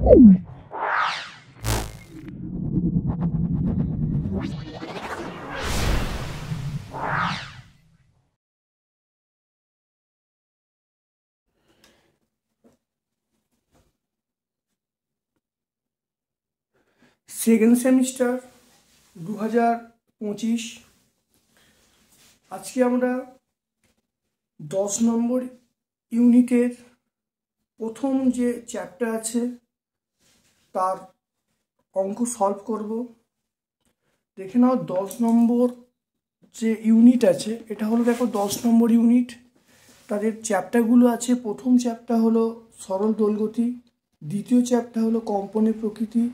Second semester 2025। আজকে আমরা 10 নম্বর ইউনিটের প্রথম যে চ্যাপ্টার আছে তার অঙ্ক সলভ করব। দেখে নাও 10 নম্বর যে ইউনিট আছে এটা হলো, দেখো 10 নম্বর ইউনিট, তাদের চ্যাপ্টারগুলো আছে। প্রথম চ্যাপ্টার হলো সরল দোলগতি, দ্বিতীয় চ্যাপ্টার হলো কম্পনের প্রকৃতি,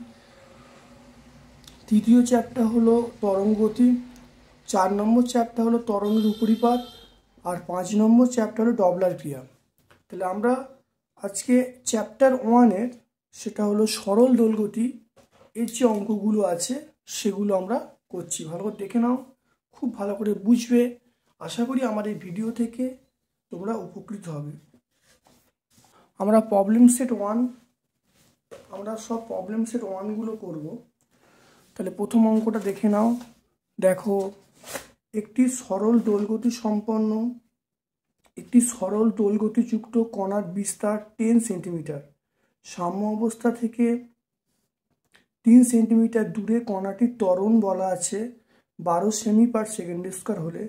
তৃতীয় চ্যাপ্টার হলো তরঙ্গগতি, 4 নম্বর চ্যাপ্টার হলো তরঙ্গের উপরিপাত, আর 5 নম্বর চ্যাপ্টার হলো ডবলার ক্রিয়া। তাহলে আমরা আজকে চ্যাপ্টার 1-এর সেটা হলো সরল দোলগতি, এর যে অঙ্কগুলো আছে সেগুলো আমরা করছি। ভালো করে দেখে নাও, খুব ভালো করে বুঝবে। আশা করি আমার এই ভিডিও থেকে তোমরা উপকৃত হবে। আমরা প্রবলেম সেট 1, আমরা সব প্রবলেম সেট 1গুলো করব। তাহলে প্রথম অঙ্কটা দেখে নাও। দেখো, একটি সরল দোলগতিযুক্ত কণার বিস্তার 10 সেন্টিমিটার। সাম্য অবস্থা থেকে 3 সেন্টিমিটার দূরে কণাটির ত্বরণ বলা আছে 12 সেমি পার সেকেন্ড স্কয়ার হলে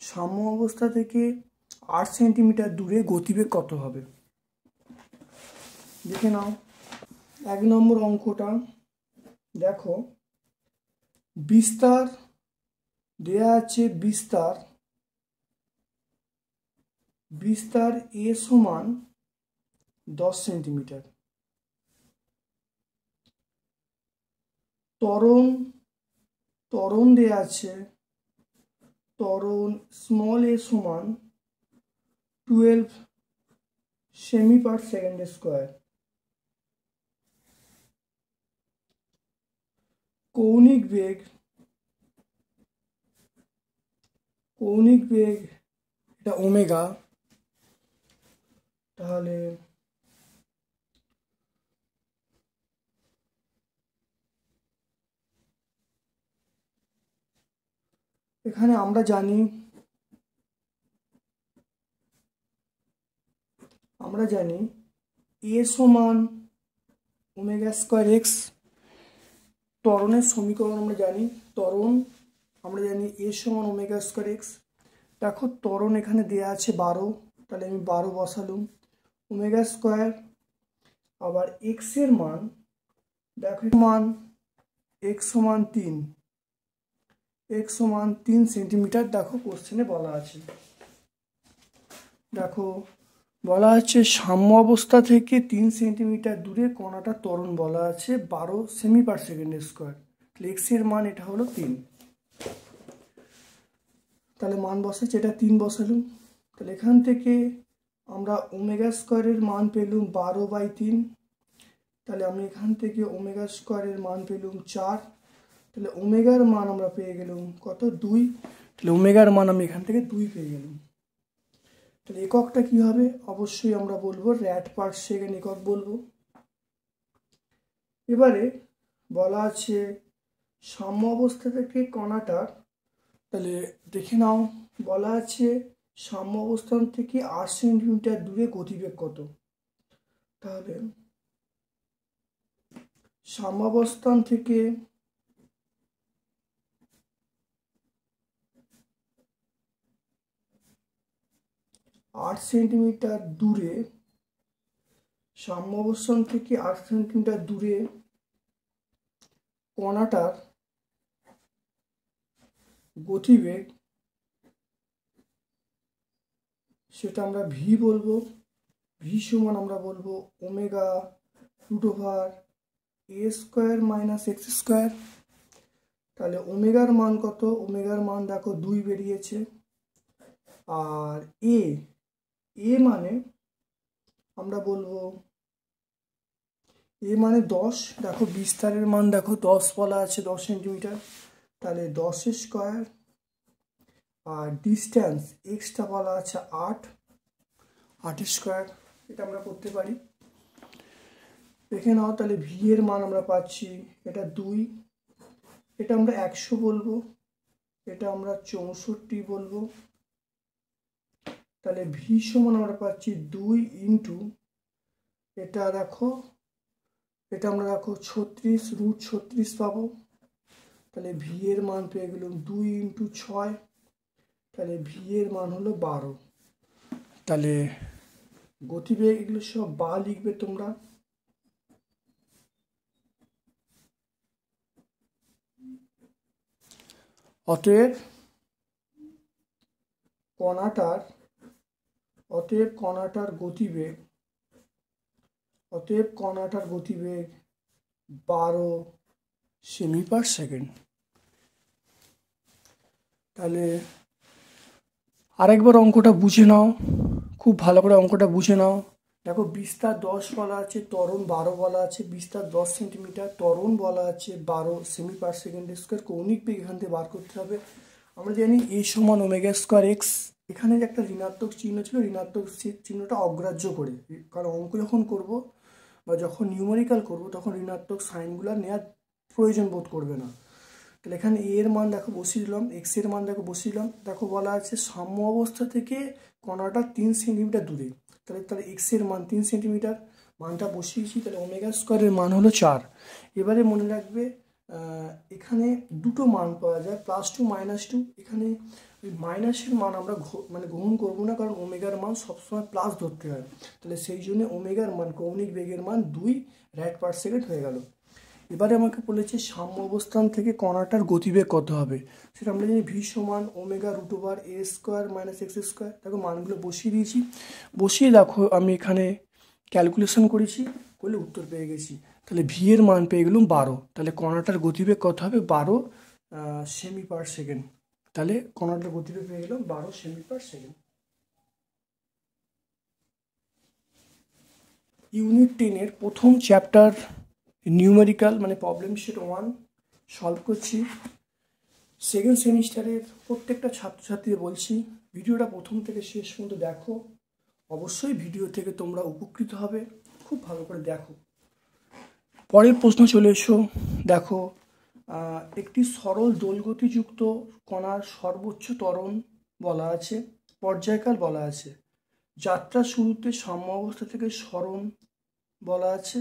সাম্য অবস্থা থেকে 8 সেন্টিমিটার দূরে গতিবেগ কত হবে? দেখে নাও 1 নম্বর অঙ্কটা। দেখো, বিস্তার দেয়া আছে, বিস্তার এ সমান 10 সেন্টিমিটার। ত্বরণ দেয়া আছে, ত্বরণ স্মল এ সমান 12 সেমি পার সেকেন্ড স্কয়ার। কৌণিক বেগ এটা ওমেগা। তাহলে এখানে আমরা জানি এ সমান ওমেগা স্কয়ার এক্স। ত্বরণের সমীকরণ আমরা জানি, এ সমান ওমেগা স্কয়ার এক্স। দেখো, ত্বরণ এখানে দেয়া আছে 12, তাহলে আমি 12 বসালুম। ওমেগা স্কয়ার, আবার এক্স এর মান, দেখো এক্স সমান 3 সেন্টিমিটার। দেখো কোশ্চেনে বলা আছে, দেখো বলা আছে সাম্য অবস্থা থেকে 3 সেন্টিমিটার দূরে কণাটার ত্বরণ বলা আছে 12 সেমি পার সেকেন্ড স্কয়ার। তাহলে এক্স এর মান এটা হলো 3। তাহলে মান বসাচ্ছে, এটা 3 বসালুম। তাহলে এখান থেকে আমরা ওমেগা স্কয়ারের মান পেলুম 12/3। তাহলে আমি এখান থেকে ওমেগা স্কয়ারের মান পেলুম 4। তাহলে ওমেগার মান আমরা পেয়ে গেলাম কত? 2। তাহলে ওমেগার মান আমি এখান থেকে 2 পেয়ে গেলাম। তাহলে এককটা কি হবে? অবশ্যই আমরা বলবো র্যাড পার সেকেন্ড একক বলবো। এবারে বলা আছে সাম্য অবস্থা থেকে কণাটার, তাহলে দেখে নাও, বলা আছে সাম্য অবস্থান থেকে 8 সেন্টিমিটার দূরে গতিবেগ কত? তাহলে সাম্যাবস্থান থেকে 8 সেন্টিমিটার দূরে, সাম্যাবস্থান থেকে 8 সেন্টিমিটার দূরে কণাটার গতিবেগ, সেটা আমরা ভি বলবো। ভি সমান আমরা বলবো omega √a square minus x square. তাহলে ওমেগার মান কত? ওমেগার মান দেখো 2 বেরিয়েছে। আর এ মানে আমরা বলবো, এ মানে 10। দেখো বিস্তারের মান দেখো 10 বলা আছে, 10 সেন্টিমিটার। তাহলে 10 স্কয়ার, আর ডিস্টেন্স এক্সটা বলা আছে 8 স্কয়ার। এটা আমরা করতে পারি। দেখে নাও, তাহলে ভি এর মান আমরা পাচ্ছি এটা 2, এটা আমরা 100 বলবো, এটা আমরা 64 বলবো। তাহলে ভি সমান আমরা পাচ্ছি 2 ইন্টু এটা দেখো, এটা আমরা দেখো 36 √36 পাবো। তাহলে ভি এর মান পেয়ে গেলাম 2 ইন্টু 6, তাহলে ভি এর মান হলো 12। তাহলে গতিবেগ এগুলো সব বা লিখবে তোমরা। অতএব কণাটার গতিবেগ 12 সেমি/সেকেন্ড। তাহলে আরেকবার অঙ্কটা বুঝে নাও, খুব ভালো করে অঙ্কটা বুঝে নাও। দেখো বিস্তার 10 বলা আছে, ত্বরণ 12 বলা আছে। বিস্তার 10 সেন্টিমিটার, ত্বরণ বলা আছে 12 সেমি/সেকেন্ড²। কৌণিক বেগ এখান থেকে বার করতে হবে। আমরা জানি a সমান ওমেগা স্কোয়ার এক্স। এখানে যে একটা ঋণাত্মক চিহ্ন ছিল, ঋণাত্মক চিহ্নটা অগ্রাহ্য করে, কারণ অঙ্ক যখন করব বা যখন নিউমেরিক্যাল করব তখন ঋণাত্মক সাইনগুলো নেওয়ার প্রয়োজন বোধ করবে না। তাহলে এখানে এ এর মান দেখো বসিয়ে দিলাম, এক্স এর মান দেখো বসিয়ে দিলাম। দেখো বলা আছে সাম্য অবস্থা থেকে কণাটা 3 সেন্টিমিটার দূরে, তাহলে এক্স এর মান 3 সেন্টিমিটার, মানটা বসিয়েছি। তাহলে ওমেগা স্কোয়ারের মান হলো 4। এবারে মনে রাখবে এখানে দুটো মান পাওয়া যায়, +2 -2। এখানে ওই মাইনাসের মান আমরা গ্রহণ করবো না, কারণ ওমেগার মান সবসময় প্লাস ধরতে হয়। তাহলে সেই জন্য ওমেগার মান, কৌণিক বেগের মান 2 rad/সেকেন্ড হয়ে গেল। এবারে আমাকে বলেছে সাম্য অবস্থান থেকে কণাটার গতিবেগ কত হবে, সেটা আমরা জানি ভি সমান ওমেগা √a² - x²। দেখো মানগুলো বসিয়ে দিয়েছি, বসিয়ে দেখো আমি এখানে ক্যালকুলেশন করেছি, করলে উত্তর পেয়ে গেছি। তাহলে ভি এর মান পেয়ে গেলাম 12। তাহলে কণাটার গতিবেগ কত হবে, 12 সেমি/সেকেন্ড। তাহলে কণাটার গতিবেগ পেয়ে গেলাম 12 সেমি/সেকেন্ড। ইউনিট 10-এর প্রথম chapter numerical problem set 1 solve করছি। সেকেন্ড সেমিস্টারের প্রত্যেকটা ছাত্রছাত্রীদের বলছি ভিডিওটা প্রথম থেকে শেষ পর্যন্ত দেখো, অবশ্যই ভিডিও থেকে তোমরা উপকৃত হবে, খুব ভালো করে দেখো। পরের প্রশ্ন চলে এসো। দেখো একটি সরল দোলগতিযুক্ত কণার সর্বোচ্চ ত্বরণ বলা আছে, পর্যায়কাল বলা আছে, যাত্রার শুরুতে সাম্য অবস্থা থেকে সরণ বলা আছে,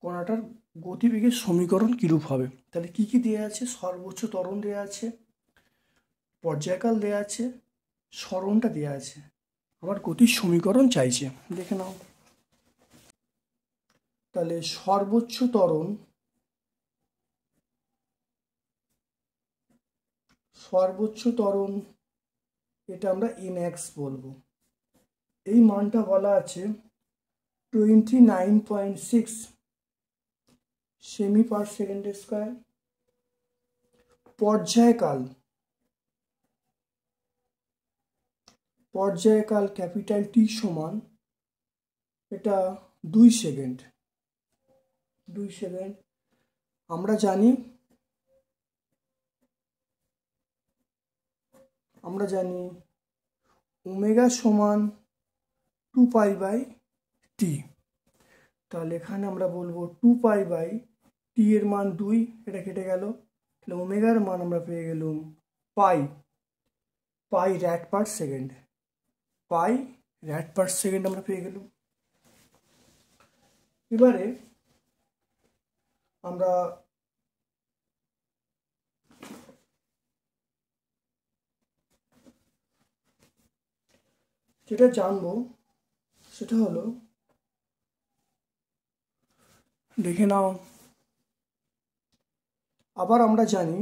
কণাটার গতিবেগের সমীকরণ কীরূপ হবে। তাহলে কি কি দেওয়া আছে, সর্বোচ্চ ত্বরণ দেওয়া আছে, পর্যায়কাল দেওয়া আছে, সরণটা দেওয়া আছে, আবার গতির সমীকরণ চাইছে। দেখে নাও। তাহলে সর্বোচ্চ ত্বরণ এটা আমরা nx বলবো। এই মানটা বলা আছে 29.6 সেমি/সেকেন্ড²। পর্যায়কাল ক্যাপিটাল টি সমান এটা 2 সেকেন্ড। আমরা জানি ওমেগা সমান 2π/t। তাহলে এখানে আমরা বলবো 2π/t এর মান 2, এটা কেটে গেল। তাহলে ওমেগার মান আমরা পেয়ে গেলাম পাই rad/সেকেন্ড। আমরা পেয়ে গেলাম। এবারে আমরা যেটা জানবো সেটা হলো, দেখে নাও। আবার আমরা জানি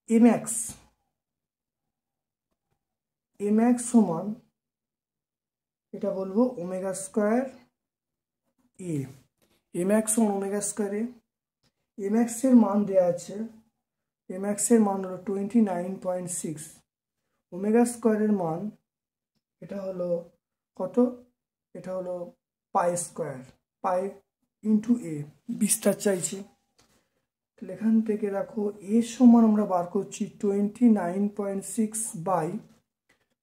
mx সমান এটা বলবো ওমেগা স্কোয়ার এ। mx সমান ওমেগা স্কোয়ার এ। mx এর মান দেওয়া আছে, mx এর মান হলো 29.6। ওমেগা স্কোয়ারের মান এটা হলো কত, এটা হলো পাই ইন্টু এ, বিস্তার চাইছি। তাহলে এখান থেকে দেখো এ সমান আমরা বার করছি 29.6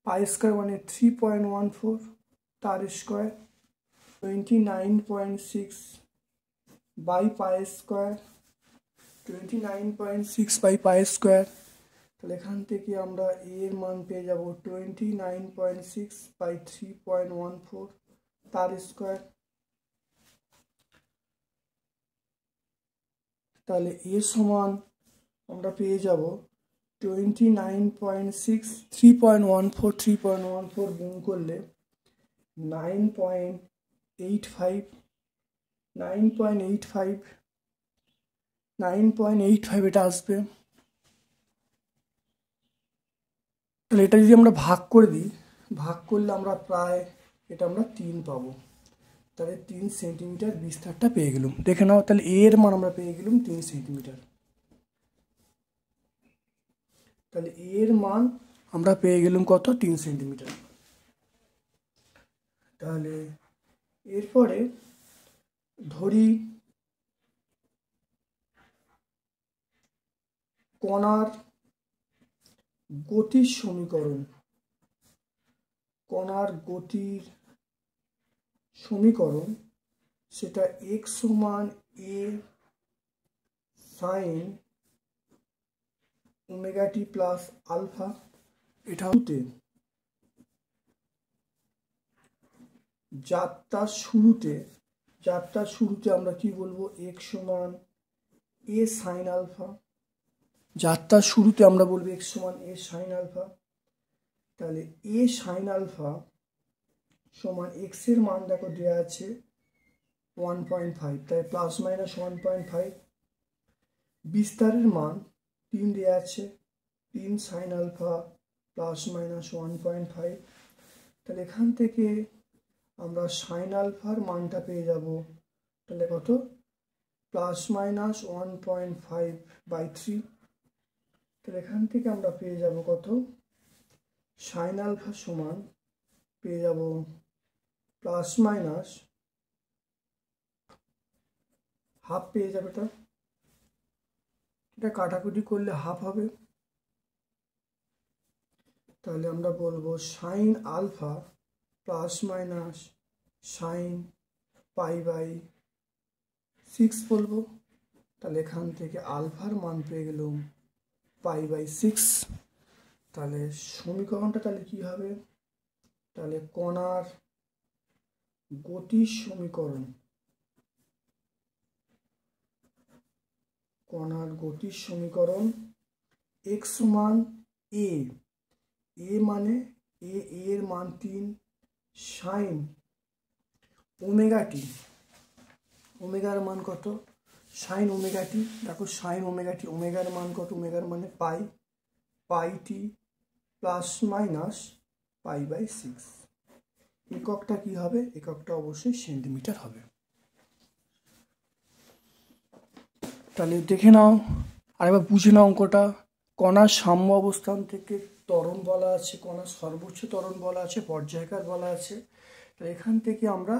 পাই স্কোয়ার মানে 3.14 তার square 29.6 by pi square 29.6 by pi square. তাহলে এখান থেকে আমরা এর মান পেয়ে যাব 29.6 বাই 3.14 তার স্কোয়ার। তাহলে এর সমান আমরা পেয়ে যাব 29.6 3.14 গুণ করলে 9.85 এটা আসবে। তাহলে এটা যদি আমরা ভাগ করে দিই, ভাগ করলে আমরা প্রায় এটা আমরা 3 পাবো। তাহলে 3 সেন্টিমিটার বিস্তারটা পেয়ে গেলাম। দেখে নাও, তাহলে এর মান আমরা পেয়ে গেলাম 3 সেন্টিমিটার। তাহলে এর মান আমরা পেয়ে গেলাম কত? 3 সেন্টিমিটার। তাহলে এরপরে ধরি কণার গতির সমীকরণ। কণার গতির সমীকরণ সেটা x সমান a sine omega T plus alpha. এটা হতে যাত্রার শুরুতে আমরা কি বলবো? x সমান a সাইন আলফা। যাত্রার শুরুতে আমরা বলবো x সমান a সাইন আলফা। তাহলে a সাইন আলফা সমান x এর মান দেখো দেওয়া আছে 1.5, তাই প্লাস মাইনাস 1.5। বিস্তারের মান 3 দেওয়া আছে, 3 সাইন আলফা প্লাস মাইনাস 1.5। তাহলে এখান থেকে আমরা সাইন আলফার মানটা পেয়ে যাব। তাহলে কত? Plus minus 1.5/3। তাহলে এখান থেকে আমরা পেয়ে যাব কত? সাইন আলফা সমান পেয়ে যাব প্লাস মাইনাস হাফ পেয়ে যাবে। এটা কাটাকুটি করলে হাফ হবে। তাহলে আমরা বলবো sine alpha plus minus sine π/6 বলবো। তাহলে এখান থেকে আলফার মান পেয়ে গেলাম π/6। তাহলে সমীকরণটা তাহলে কি হবে? তাহলে কণার গতির সমীকরণ, x সমান a মানে এর মান 3 সাইন ওমেগা টি। ওমেগার মান কত? সাইন ওমেগা টি। দেখো সাইন ওমেগা টি, ওমেগার মান কত? ওমেগার মানে π/t প্লাস মাইনাস π/6। এককটা কি হবে? এককটা অবশ্যই সেন্টিমিটার হবে। তাহলে দেখে নাও, আরেকবার বুঝে নাও অঙ্কটা। কণার সাম্য অবস্থান থেকে ত্বরণ বলা আছে, কণার সর্বোচ্চ ত্বরণ বলা আছে, পর্যায়কার বলা আছে। তাহলে এখান থেকে আমরা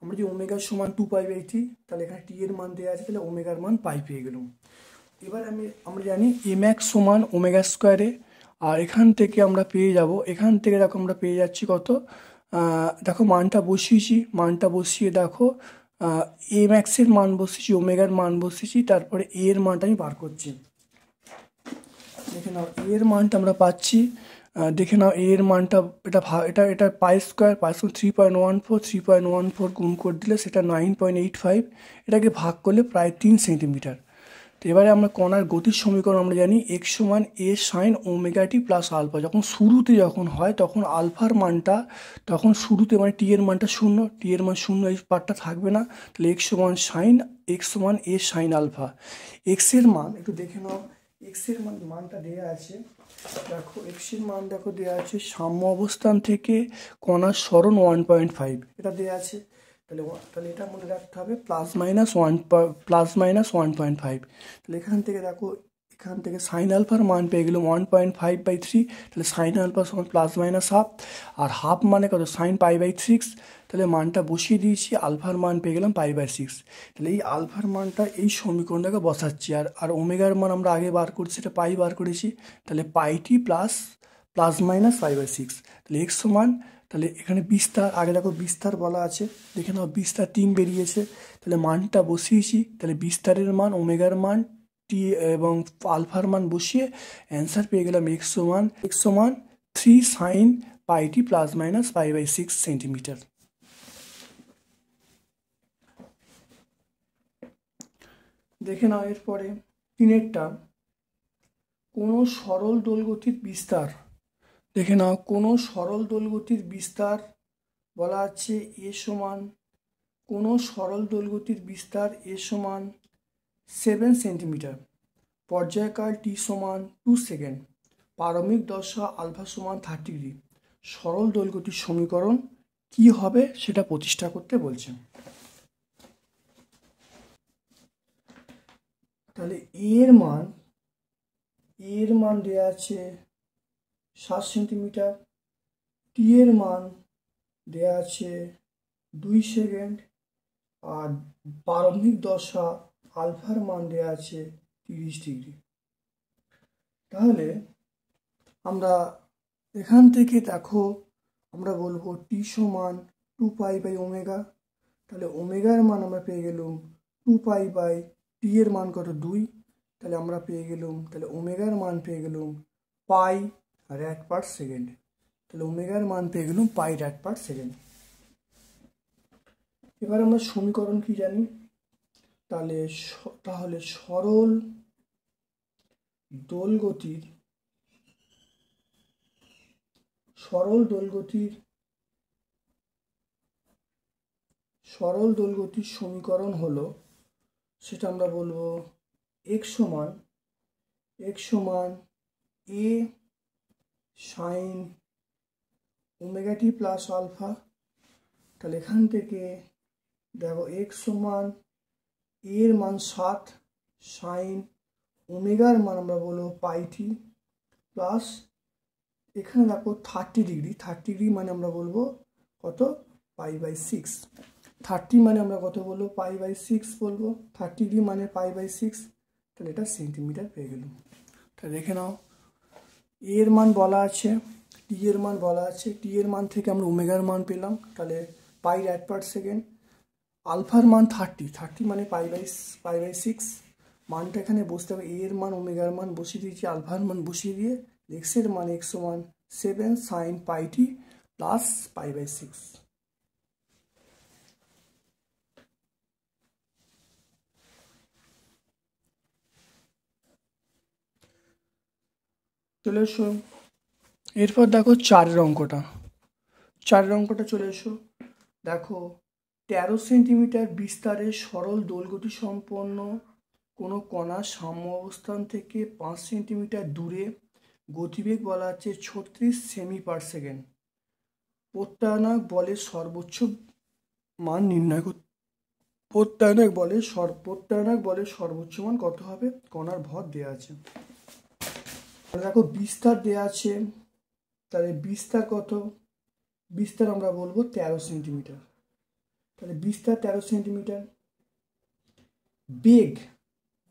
যদি ওমেগার সমান 2π/t, তাহলে এখানে টি এর মান দেওয়া আছে, তাহলে ওমেগার মান পাই পেয়ে গেলাম। এবার আমরা জানি এমএক্স সমান ওমেগা স্কোয়ারে। আর এখান থেকে আমরা পেয়ে যাব, এখান থেকে দেখো আমরা পেয়ে যাচ্ছি কত? দেখো মানটা বসিয়ে দেখো এমএক্সের মান বসিয়েছি, ওমেগার মান বসিয়েছি, তারপরে এর মানটা আমি বার করছি। দেখে নাও এর মানটা আমরা পাচ্ছি। দেখে নাও এর মানটা এটা পাই স্কোয়ার 3.14 গুণ করে দিলে সেটা 9.85। এটাকে ভাগ করলে প্রায় 3 সেন্টিমিটার। তো এবারে আমরা কণার গতির সমীকরণ আমরা জানি x সমান a sine omega T plus alpha. শুরুতে হয় তখন আলফার মানটা, তখন শুরুতে মানে টি এর মানটা 0, টি এর মান 0, এই পার্টটা থাকবে না। তাহলে x সমান a সাইন আলফা। x এর মান একটু দেখে নাও, x এর মানটা দেওয়া আছে। দেখো x এর মান দেওয়া আছে সাম্য অবস্থান থেকে কণার সরণ 1.5, এটা দেওয়া আছে। তাহলে এটা মনে রাখতে হবে প্লাস মাইনাস 1.5। তাহলে এখান থেকে সাইন আলফার মান পেয়ে গেলাম 1.5/3। তাহলে সাইন আলফা সমান প্লাস মাইনাস হাফ, আর হাফ মানে কত? সাইন π/6। তাহলে মানটা বসিয়ে দিয়েছি, আলফার মান পেয়ে গেলাম π/6। তাহলে এই আলফার মানটা এই সমীকরণটাকে বসাচ্ছি। আর ওমেগার মান আমরা আগে বার করছি, সেটা পাই বার করেছি। তাহলে πt প্লাস প্লাস মাইনাস 5/6। তাহলে এক্স সমান, তাহলে এখানে বিস্তার, আগে দেখো বিস্তার বলা আছে, দেখে নাও বিস্তার 3 বেরিয়েছে, তাহলে মানটা বসিয়েছি, তাহলে বিস্তারের মান, ওমেগার মান, টি এবং আলফার মান বসিয়ে অ্যান্সার পেয়ে গেলাম এক্স সমান 3 sign pi T plus minus 5/6 centimetre. দেখে নাও এরপরে 3-এরটা, কোনো সরল দোলগতির বিস্তার। দেখে নাও কোনো সরল দোলগতির বিস্তার বলা আছে এ সমান, কোনো সরল দোলগতির বিস্তার এ সমান 7 সেন্টিমিটার, পর্যায়কাল টি সমান 2 সেকেন্ড, প্রারম্ভিক দশা আলফা সমান 30 ডিগ্রি। সরল দোলগতির সমীকরণ কি হবে সেটা প্রতিষ্ঠা করতে বলছে। তাহলে এর মান দেওয়া আছে 7 সেন্টিমিটার, টি এর মান দেওয়া আছে 2 সেকেন্ড, আর প্রারম্ভিক দশা আলফার মান দেওয়া আছে 30 ডিগ্রি। তাহলে আমরা এখান থেকে দেখো আমরা বলবো টি সমান 2 পাই বাই ওমেগা, তাহলে ওমেগার মান আমরা পেয়ে গেলাম 2 পাই বাই টি এর মান কত 2, তাহলে আমরা পেয়ে গেলাম, তাহলে ওমেগার মান পেয়ে গেলাম পাই র‍্যাড পার সেকেন্ড, তাহলে ওমেগার মান পেয়ে গেলাম পাই র‍্যাড পার সেকেন্ড। এবার আমরা সমীকরণ কি জানি, তাহলে সরল দোলগতির সমীকরণ হলো, সেটা আমরা বলবো x সমান a sine omega T plus alpha. তাহলে এখান থেকে দেখো x সমান এর মান 7 সাইন ওমেগার মান আমরা বলবো পাই টি প্লাস, এখানে দেখো 30 ডিগ্রি মানে আমরা বলবো কত পাই বাই 6, 30 মানে আমরা কত বলবো পাই বাই 6 বলবো, 30 ডিগ্রি মানে পাই বাই 6, তাহলে এটা সেন্টিমিটার পেয়ে গেলাম। তাহলে দেখে নাও এর মান বলা আছে, টি এর মান বলা আছে, টি এর মান থেকে আমরা ওমেগার মান পেলাম, তাহলে পাই র‍্যাড পার সেকেন্ড, আলফার মান 30 মানে পাই বাই 6, মানটা এখানে বসতে হবে, এর মান ওমেগার মান বসিয়ে দিয়েছি, আলফার মান বসিয়ে দিয়ে এক্স এর মান এক্স সমান 7 sine pi T plus pi by 6। চলে এসো এরপর দেখো 4-এর অঙ্কটা চলে এসো। দেখো 13 সেন্টিমিটার বিস্তারে সরল দোলগতি সম্পন্ন কোনো কণার সাম্য অবস্থান থেকে 5 সেন্টিমিটার দূরে গতিবেগ বলা আছে 36 সেমি পার সেকেন্ড, প্রত্যায়নক বলের সর্বোচ্চ মান নির্ণয় করতে, প্রত্যায়নক বলের সর্বোচ্চ মান কত হবে, কণার ভর দেওয়া আছে। দেখো বিস্তার দেওয়া আছে, তাহলে বিস্তার কত, বিস্তার আমরা বলবো 13 সেন্টিমিটার, তাহলে বিস্তার 13 সেন্টিমিটার।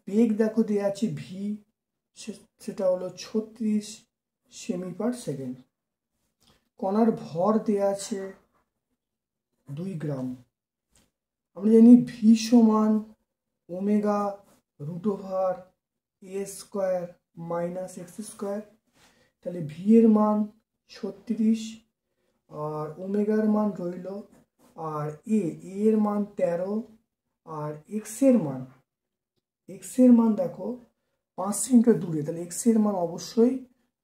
বেগ দেখো দেওয়া আছে ভি, সেটা হলো 36 সেমি পার সেকেন্ড। কণার ভর দেওয়া আছে 2 গ্রাম। আমরা জানি ভি সমান omega root over a square minus x square, তাহলে ভি এর মান 36 আর ওমেগার মান রইল, আর এর মান 13, আর এক্স এর মান দেখো 5 সেন্টিমিটার দূরে, তাহলে এক্স এর মান অবশ্যই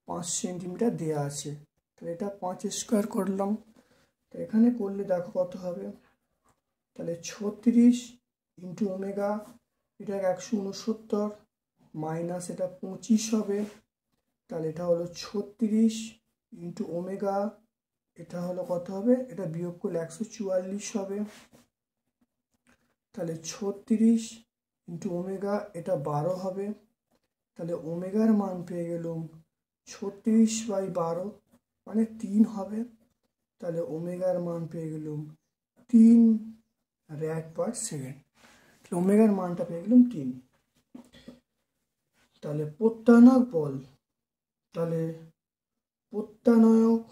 5 সেন্টিমিটার দেওয়া আছে, তাহলে এটা 5 স্কোয়ার করলাম, তো এখানে করলে দেখো কত হবে, তাহলে 36 ইন্টু ওমেগা, এটা 169 মাইনাস এটা 25 হবে, তাহলে এটা হলো 36 ইন্টু ওমেগা, এটা হলো কত হবে, এটা বিয়োগ করলে 144 হবে, তাহলে 36 ইন্টু ওমেগা এটা 12 হবে, তাহলে ওমেগার মান পেয়ে গেলাম 36/12 মানে 3 হবে, তাহলে ওমেগার মান পেয়ে গেলাম 3 র‍্যাড পার সেকেন্ড, তাহলে ওমেগার মানটা পেয়ে গেলাম 3। তাহলে প্রত্যায়নক বল, তাহলে প্রত্যানায়ক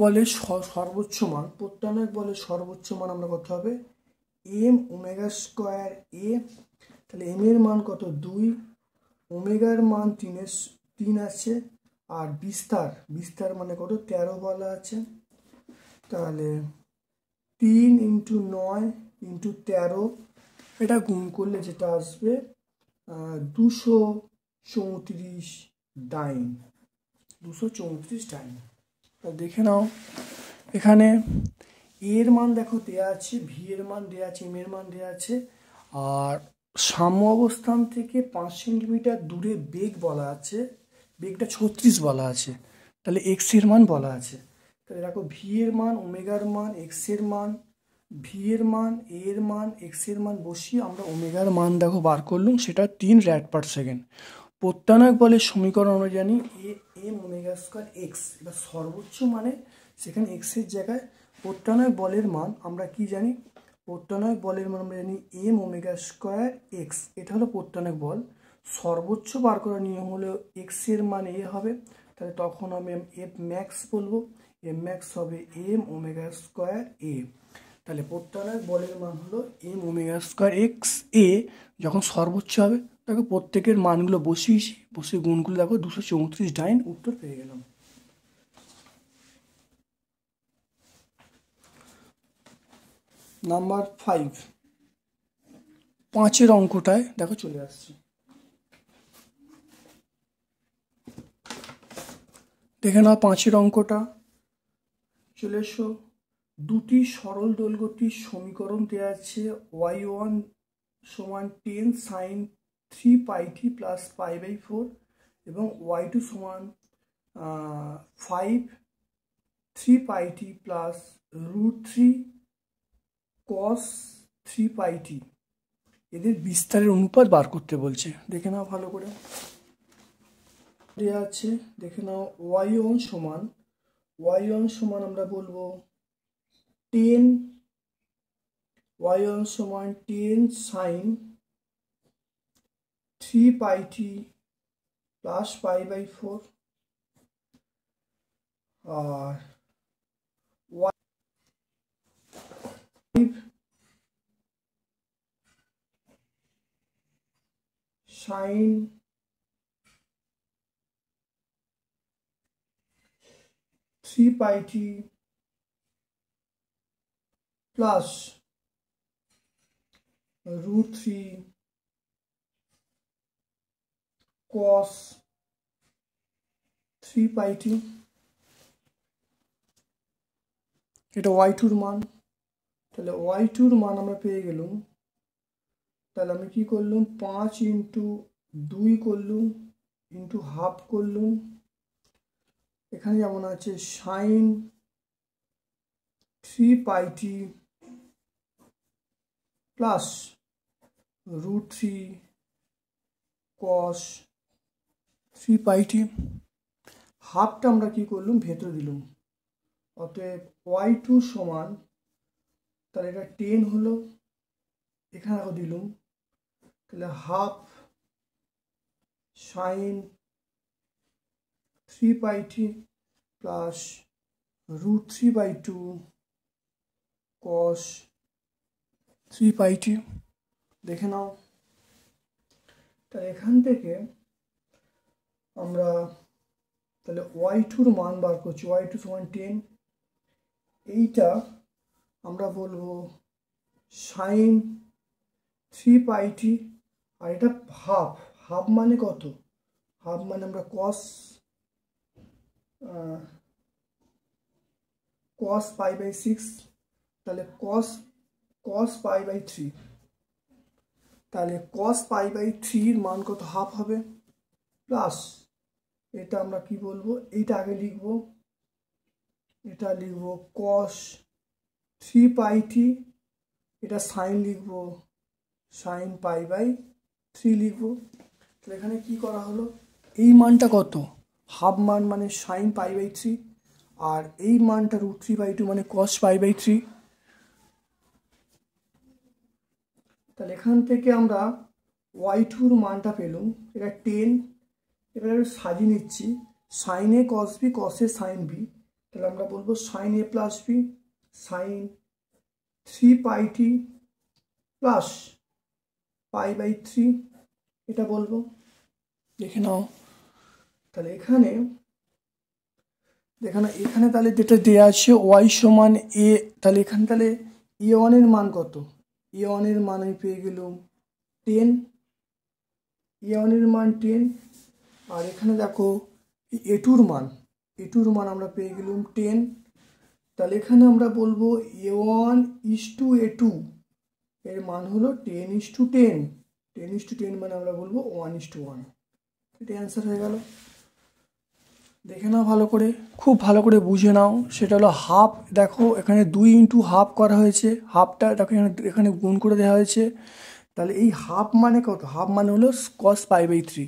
বলের সর্বোচ্চ মান আমরা কত হবে এম ওমেগা স্কোয়ার এ। তাহলে এম এর মান কত 2, ওমেগার মান 3 আছে, আর বিস্তার মানে কত 13 বলা আছে। তাহলে 3 × 9 × 13, এটা গুণ করলে যেটা আসবে 234 ডাইন। দেখে নাও এখানে এর মান দেখো দেওয়া আছে, ভি এর মান দেওয়া আছে, এম এর মান দেওয়া আছে, আর সাম্য অবস্থান থেকে 5 সেন্টিমিটার দূরে বেগ বলা আছে, বেগটা 36 বলা আছে। তাহলে এক্স এর মান বলা আছে। তাহলে দেখো ভি এর মান, ওমেগার মান, এক্স এর মান, ভি এর মান, এ এর মান, এক্স এর মান বসিয়ে আমরা ওমেগার মান দেখো বার করলাম, সেটা 3 rad/s। প্রত্যানায়ক বলের সমীকরণ আমরা জানি এম ওমেগা স্কোয়ার এক্স। এবার সর্বোচ্চ মানে সেখানে এক্স এর জায়গায় প্রত্যানায়ক বলের মান আমরা কি জানি, প্রত্যানায়ক বলের মান আমরা জানি এম ওমেগা স্কোয়ার এক্স। এটা হলো প্রত্যানায়ক বল। সর্বোচ্চ বার করার নিয়ম হলো এক্স এর মান এ হবে, তাহলে তখন আমি এফ ম্যাক্স বলবো, এম ম্যাক্স হবে এম ওমেগা স্কোয়ার এ। তাহলে প্রত্যানায়ক বলের মান হলো এম ওমেগা স্কোয়ার এক্স এ। যখন সর্বোচ্চ হবে দেখো প্রত্যেকের মানগুলো বসে গুণগুলো দেখো 234 ডাইন, উত্তর পেয়ে গেলাম। নাম্বার 5, 5 অঙ্কটায় দেখো চলে আসছে। দেখে নাও 5 অঙ্কটা চলে এসো। দুটি সরল দোলগতির সমীকরণ দেওয়া আছে, y1 সমান 10 sin 3πt প্লাস π/4 এবং y2 সমান 5 3πt প্লাস √3 cos 3πt। এদের বিস্তারের অনুপাত বার করতে বলছে। দেখে নাও ভালো করে দেওয়া আছে। দেখে নাও y1 সমান আমরা বলবো 10 sin 3πt প্লাস π/4 আর y5 sin 3πt plus √3 cos 3πt। এটা y2 মান। তাহলে y2 মান আমরা পেয়ে গেলাম। তাহলে আমি কি করলাম 5 × 2 করলাম ইন্টু হাফ করলাম। এখানে যেমন আছে sin 3πt plus √3 cos 3πt। হাফটা আমরা কি করলাম ভেতরে দিলাম, অতএব y2 সমান, তাহলে এটা 10 হলো, এখানে দিলাম, তাহলে half sin 3πt plus √3/2 cos 3πt। দেখে নাও। তাহলে এখান থেকে আমরা তাহলে y2 মান বার করছি, y2 সমান 10। এইটা আমরা বলবো sin 3πt, আর এটা হাফ মানে কত, হাফ মানে আমরা cos π/6, তাহলে cos π/3, তাহলে cos π/3 মান কত হাফ হবে, প্লাস এটা আমরা কি বলবো, এইটা আগে লিখবো, এটা লিখবো cos 3πt, এটা সাইন লিখবো sin π/3 লিখবো। তাহলে এখানে কি করা হলো, এই মানটা কত হাফ মান মানে sin π/3, আর এই মানটা √3/2 মানে cos π/3। তাহলে এখান থেকে আমরা y2-র মানটা পেলাম, এটা 10। এবার আমি সাজিয়ে নিচ্ছি, sine A cos B, cos A sine B. তাহলে আমরা বলবো sine A plus B sine 3πt plus π/3, এটা বলবো। দেখে নাও, তাহলে এখানে তাহলে যেটা দেওয়া আছে ওয়াই সমান এ, তাহলে এখানে তাহলে a1-এর মান কত? a1-এর মান আমি পেয়ে গেলাম 10, a1-এর মান 10। আর এখানে দেখো a2-র মান আমরা পেয়ে গেলাম 10। তাহলে এখানে আমরা বলবো a1:a2 এর মান হলো 10:10, 10:10 মানে আমরা বলবো 1:1। এটা অ্যান্সার হয়ে গেল। দেখে নাও ভালো করে, খুব ভালো করে বুঝে নাও। সেটা হলো হাফ, দেখো এখানে 2 × করা হয়েছে, হাফটা দেখো এখানে গুণ করে দেওয়া হয়েছে। তাহলে এই হাফ মানে কত? হাফ মানে হলো cos π/3,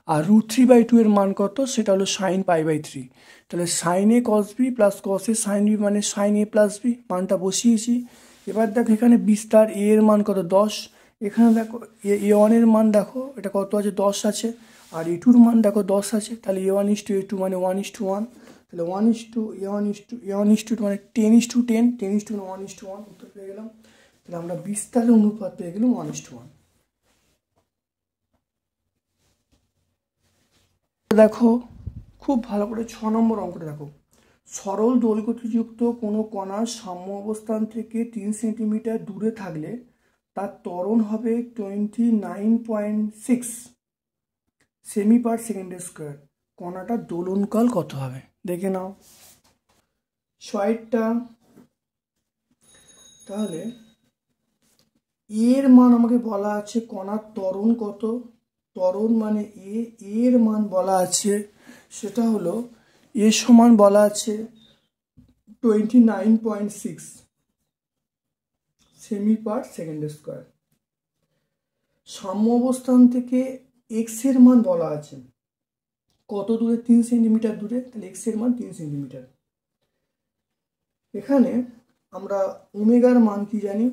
আর √3/2 এর মান কত? সেটা হলো sin π/3। তাহলে sign A cos B plus cos A sine B মানে সাইন এ প্লাস বি, মানটা বসিয়েছি। এবার দেখো এখানে বিস্তার এ এর মান কত? 10। এখানে দেখো a1-এর মান দেখো এটা কত আছে? 10 আছে। আর a2-র মান দেখো 10 আছে। তাহলে a1:a2 মানে 1:1। তাহলে a1:2 মানে 10:10, 10:10 মানে 1:1 উত্তর পেয়ে গেলাম। তাহলে আমরা বিস্তারের অনুপাত পেয়ে গেলাম 1:1। দেখো খুব ভালো করে 6 নম্বর অঙ্কটা দেখো, সরল দৈর্ঘ্যযুক্ত কোনো কণার সাম্য অবস্থান থেকে 3 সেন্টিমিটার দূরে থাকলে তার ত্বরণ হবে 29.6 সেমি/সেকেন্ড²। কণাটার দোলনকাল কত হবে? দেখে নাও ছয়টা। তাহলে এর মান আমাকে বলা আছে, কণার ত্বরণ কত? ত্বরণ মানে এর মান বলা আছে, সেটা হলো এ সমান বলা আছে 29.6 সেমি/সেকেন্ড²। সাম্য অবস্থান থেকে এক্স এর মান বলা আছে কত দূরে? 3 সেন্টিমিটার দূরে। তাহলে এক্স এর মান 3 সেন্টিমিটার। এখানে আমরা ওমেগার মান কি জানি?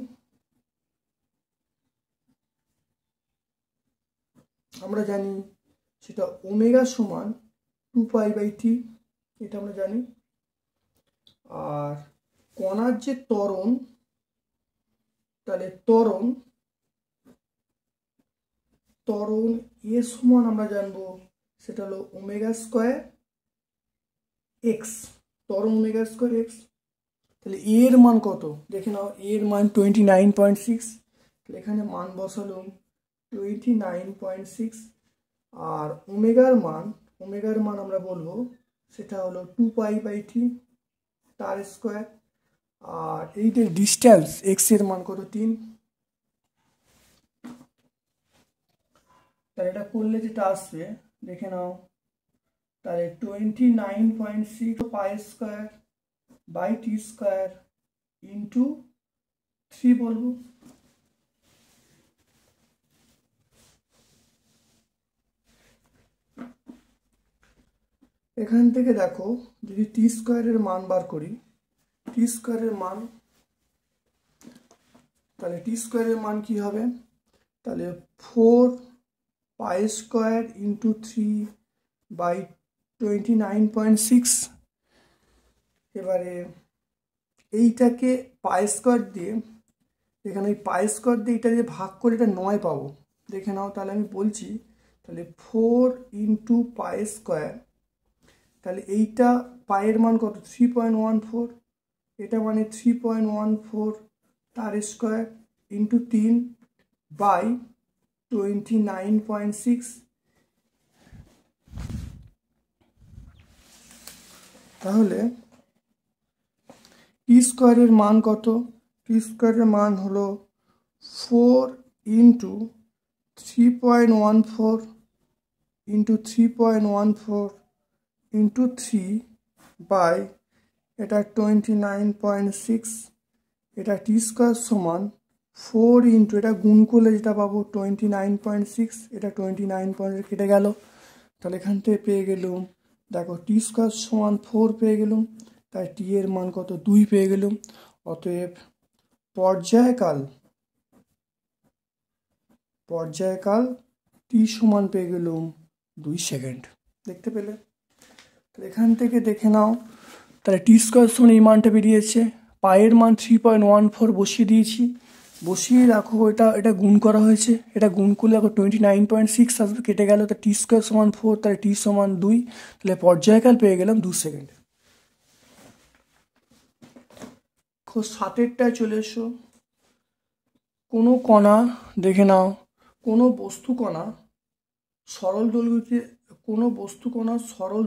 আমরা জানি সেটা ওমেগা সমান 2π/t, এটা আমরা জানি। আর কণার যে ত্বরণ, তাহলে ত্বরণ এ সমান আমরা জানবো সেটা হলো ω²x, ত্বরণ ω²x। তাহলে এর মান কত? দেখে নাও, এর মান 29.6। তাহলে এখানে মান বসালো 29.6। আর ওমেগার মান আমরা বলবো সেটা হলো 2π/t তার স্কোয়ার। আর এইটার ডিস্টেন্স এক্স এর মান কত? 3। তাহলে এটা করলে যেটা আসবে দেখে নাও, তাহলে 29.6 π² ইন্টু 3 বলবো। এখান থেকে দেখো যদি t² মান বার করি, t² মান, তাহলে t² মান কি হবে? তাহলে 4π² ইন্টু 3/29.6। এবারে এইটাকে π² দিয়ে, এখানে ওই π² দিয়ে এটা দিয়ে ভাগ করে এটা 9 পাবো। দেখে নাও, তাহলে আমি বলছি, তাহলে 4 ইন্টু π², তাহলে এইটা পায়ের মান কত? 3.14, এটা মানে 3.14 তার স্কোয়ার ইন্টু 3/29.6। তাহলে t² মান কত? t² মান হলো 4 ইন্টু 3.14 ইন্টু 3.14 ইন্টু 3 বাই এটা 29.6। এটা t² সমান 4 ইন্টু, এটা গুণ করলে যেটা পাবো 29.6, এটা 29.6 কেটে গেল। তাহলে এখান থেকে পেয়ে গেলুম, দেখো t² সমান 4 পেয়ে গেলুম, তাই t এর মান কত? 2 পেয়ে গেলুম। অতএব পর্যায়কাল পর্যায়কাল টি সমান পেয়ে গেলুম 2 সেকেন্ড। দেখতে পেলে? তাহলে এখান থেকে দেখে নাও, তাহলে টি স্কোয়ার সমান এই মানটা বেরিয়েছে, পায়ের মান 3.14 বসিয়ে দিয়েছি, বসিয়ে রাখো এটা গুণ করা হয়েছে, এটা গুণ করলে দেখো 29.6 আসবে, কেটে গেল, তা টি স্কোয়ার সমান 4, তাহলে টি সমান 2, তাহলে পর্যায়কাল পেয়ে গেলাম 2 সেকেন্ড। 7টায় চলে এসো। কোনো কণা দেখে নাও, কোনো বস্তু কণা সরল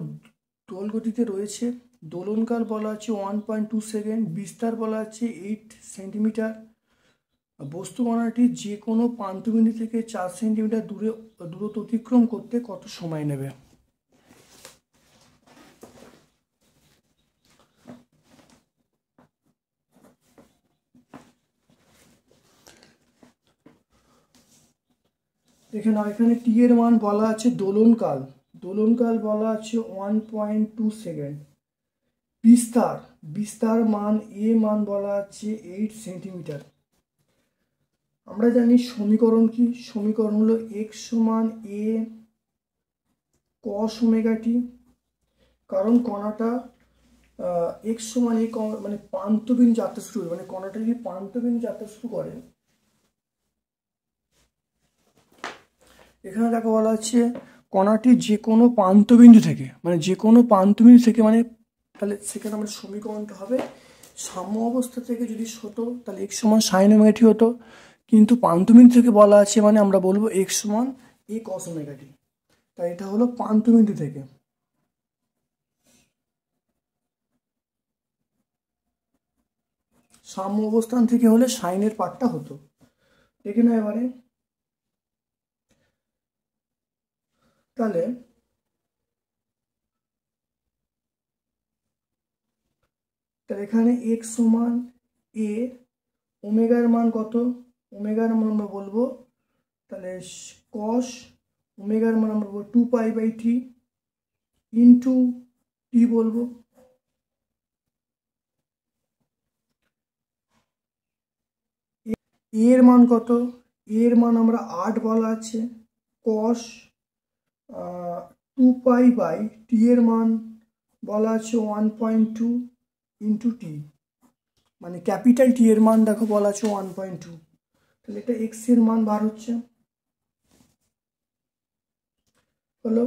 দোলগতিতে রয়েছে, দোলনকাল বলা আছে 1.2 সেকেন্ড, বিস্তার বলা আছে 8 সেন্টিমিটার। বস্তু কণাটি যে কোনো প্রান্তবিন্দু থেকে 4 সেন্টিমিটার দূরত্ব অতিক্রম করতে কত সময় নেবে? দেখে নাও, এখানে টি এর মান বলা আছে দোলনকাল বলা আছে 1.2 সেকেন্ড, বিস্তার মান মান বলা আছে 8 সেন্টিমিটার। আমরা জানি সমীকরণ কি, সমীকরণ হলো x সমান a cos ওমেগা টি, কারণ কণাটা x সমান a মানে প্রান্তবিন্দু যাত্রা শুরু করে, মানে কণাটা যদি প্রান্তবিন্দু যাত্রা শুরু করে, এখানে দেখো বলা আছে কণাটি যে কোনো প্রান্তবিন্দু থেকে, মানে তাহলে সেখানে আমাদের সমীকরণটা হবে সাম্য অবস্থা থেকে যদি হতো তাহলে x সমান sin ওমেগা টি হতো, কিন্তু প্রান্তবিন্দু থেকে বলা আছে মানে আমরা বলবো x সমান a cos ওমেগা টি, তাই এটা হলো প্রান্তবিন্দু থেকে। সাম্য অবস্থান থেকে হলে সাইনের পার্টটা হতো। দেখে না এবারে, তাহলে এখানে x সমান a, ওমেগার মান কত, ওমেগার মান আমরা বলবো তাহলে cos ওমেগার মান আমরা বলবো 2π/t ইন্টু টি বলবো। এর মান কত, এর মান আমরা 8 বলা আছে, cos 2π/t এর মান বলা আছে 1.2 ইন্টু টি, মানে ক্যাপিটাল টি এর মান দেখো বলা আছে 1.2, তাহলে এটা x এর মান বার হচ্ছে হলো।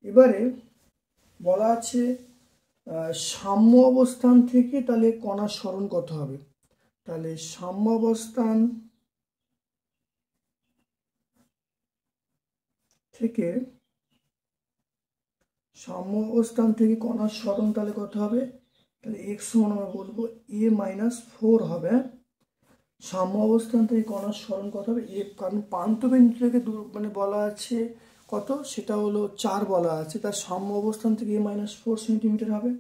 এবারে বলা আছে সাম্য অবস্থান থেকে তাহলে কণার সরণ কত হবে, তাহলে সাম্য অবস্থান থেকে কণার সরণ তাহলে কত হবে, তাহলে x সমান আমরা বলবো a-4 হবে। সাম্য অবস্থান থেকে কণার সরণ কত হবে, কারণ প্রান্তবিন্দু থেকে মানে বলা আছে কত, সেটা হলো 4 বলা আছে, তার সাম্য অবস্থান থেকে a-4 সেন্টিমিটার হবে।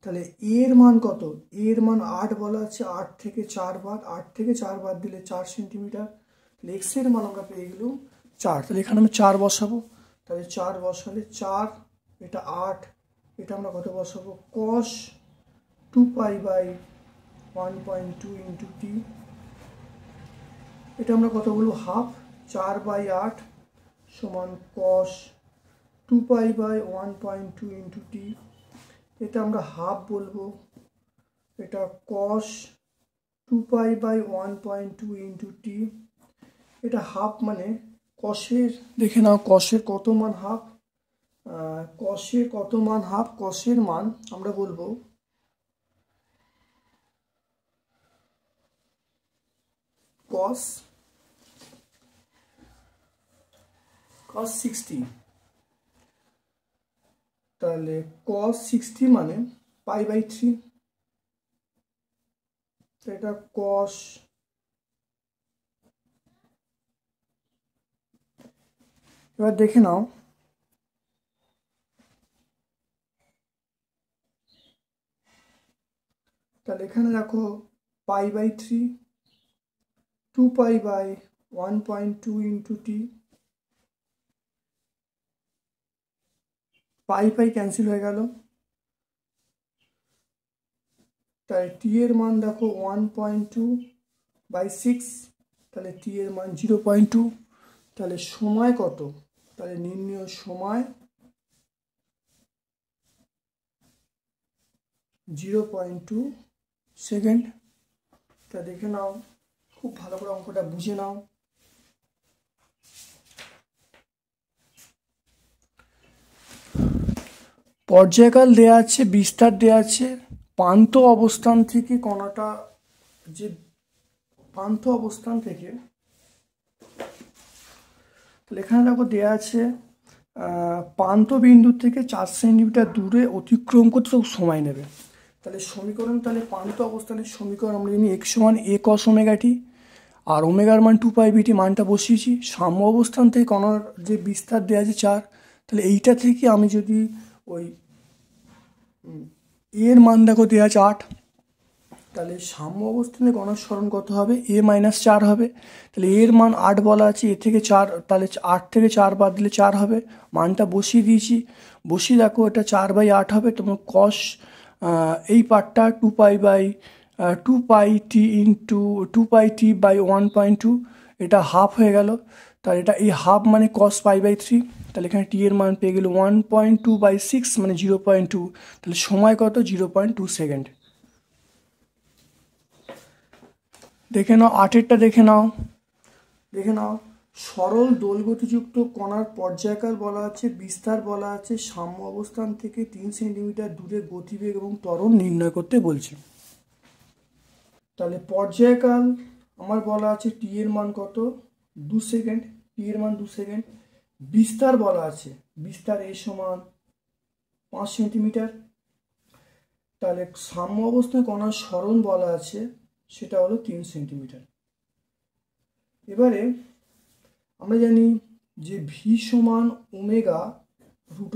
তাহলে এর মান কত, এর মান 8 বলা আছে, 8 থেকে 4 বাদ দিলে 4 সেন্টিমিটার, তাহলে x এর মান আমরা পেয়ে গেলাম 4। তাহলে এখানে আমি 4 বসাবো, তাহলে 4 বসালে 4, এটা 8, এটা আমরা কত বসাবো cos 2π/1.2 ইন্টু টি, এটা আমরা কত বলবো হাফ, 4/8 সমান cos 2π/1.2 ইন্টু টি, এটা আমরা হাফ বলবো, এটা cos 2π/1.2 ইন্টু টি, এটা হাফ মানে কসের, দেখে নাও কসের কত মান হাফ, কসের মান আমরা বলবো cos 60, তাহলে cos 60 মানে π/3, এটা cos, এবার দেখে নাও তাহলে এখানে দেখো π/3 2π/1.2 ইন্টু টি, পাই ক্যান্সেল হয়ে গেল, তাই টি এর মান দেখো 1.2/6, তাহলে টি এর মান 0.2। তাহলে সময় কত? তাহলে নির্ণয় সময় 0.2 সেকেন্ড। তা দেখে নাও, খুব ভালো করে অঙ্কটা বুঝে নাও। পর্যায়কাল দেওয়া আছে, বিস্তার দেওয়া আছে, প্রান্ত অবস্থান থেকে কণাটা, যে প্রান্ত অবস্থান থেকে, তাহলে এখানে দেখো দেওয়া আছে প্রান্ত বিন্দু থেকে 4 সেন্টিমিটার দূরে অতিক্রম করতে সময় নেবে। তাহলে সমীকরণ, তাহলে প্রান্ত অবস্থানের সমীকরণ আমরা জানি x সমান a cos ওমেগা টি, আর ওমেগার মান 2π/bt মানটা বসিয়েছি। সাম্য অবস্থান থেকে কণার যে বিস্তার দেওয়া আছে 4, তাহলে এইটা থেকে আমি যদি ওই এর মান দেখো দেওয়া আছে 8, তাহলে সাম্য অবস্থানে কণার সরণ কত হবে? a-4 হবে। তাহলে এর মান 8 বলা আছে, এ থেকে 4, তাহলে 8 থেকে 4 বাদ দিলে 4 হবে। মানটা বসিয়ে দিয়েছি, বসিয়ে দেখো এটা 4/8 হবে। তোমার কস এই পার্টটা 2πt/1.2, এটা হাফ হয়ে গেল। তাহলে এটা এই হাফ মানে cos π/3। তাহলে এখানে টি এর মান পেয়ে গেল 1.2/6 মানে 0.2। তাহলে সময় কত? 0.2 সেকেন্ড। দেখে নাও 8এরটা, দেখে নাও সরল দোলগতিযুক্ত কণার পর্যায়কাল বলা আছে, বিস্তার বলা আছে, সাম্য অবস্থান থেকে 3 সেন্টিমিটার দূরে গতিবেগ এবং ত্বরণ নির্ণয় করতে বলছে। তাহলে পর্যায়কাল আমার বলা আছে টি এর মান কত? 2 সেকেন্ড, টি এর মান 2 সেকেন্ড। বিস্তার বলা আছে, বিস্তার এ সমান 5 সেন্টিমিটার। তাহলে সাম্য অবস্থায় কণার সরণ বলা আছে, সেটা হলো 3 সেন্টিমিটার। এবারে আমরা জানি যে ভি সমান ওমেগা √a²